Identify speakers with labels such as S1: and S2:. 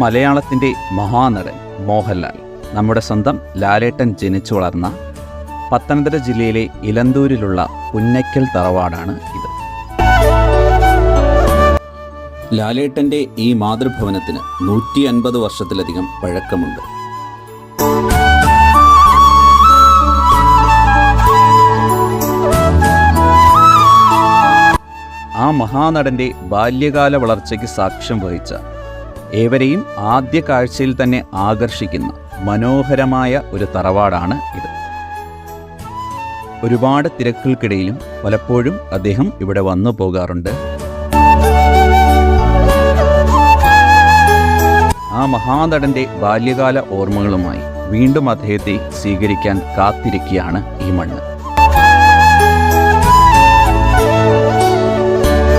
S1: മലയാളത്തിൻ്റെ മഹാനടൻ മോഹൻലാൽ, നമ്മുടെ സ്വന്തം ലാലേട്ടൻ ജനിച്ചു വളർന്ന പത്തനംതിട്ട ജില്ലയിലെ ഇലന്തൂരിലുള്ള പുന്നയ്ക്കൽ തറവാടാണ് ഇത്. ലാലേട്ടൻ്റെ ഈ മാതൃഭവനത്തിന് 150 വർഷത്തിലധികം പഴക്കമുണ്ട്. ആ മഹാനടൻ്റെ ബാല്യകാല വളർച്ചയ്ക്ക് സാക്ഷ്യം വഹിച്ച, ഏവരെയും ആദ്യ കാഴ്ചയിൽ തന്നെ ആകർഷിക്കുന്ന മനോഹരമായ ഒരു തറവാടാണ് ഇത്. ഒരുപാട് തിരക്കുകൾക്കിടയിലും പലപ്പോഴും അദ്ദേഹം ഇവിടെ വന്നു പോകാറുണ്ട്. ആ മഹാനടൻ്റെ ബാല്യകാല ഓർമ്മകളുമായി വീണ്ടും അദ്ദേഹത്തെ സ്വീകരിക്കാൻ കാത്തിരിക്കുകയാണ് ഈ മണ്ണ്.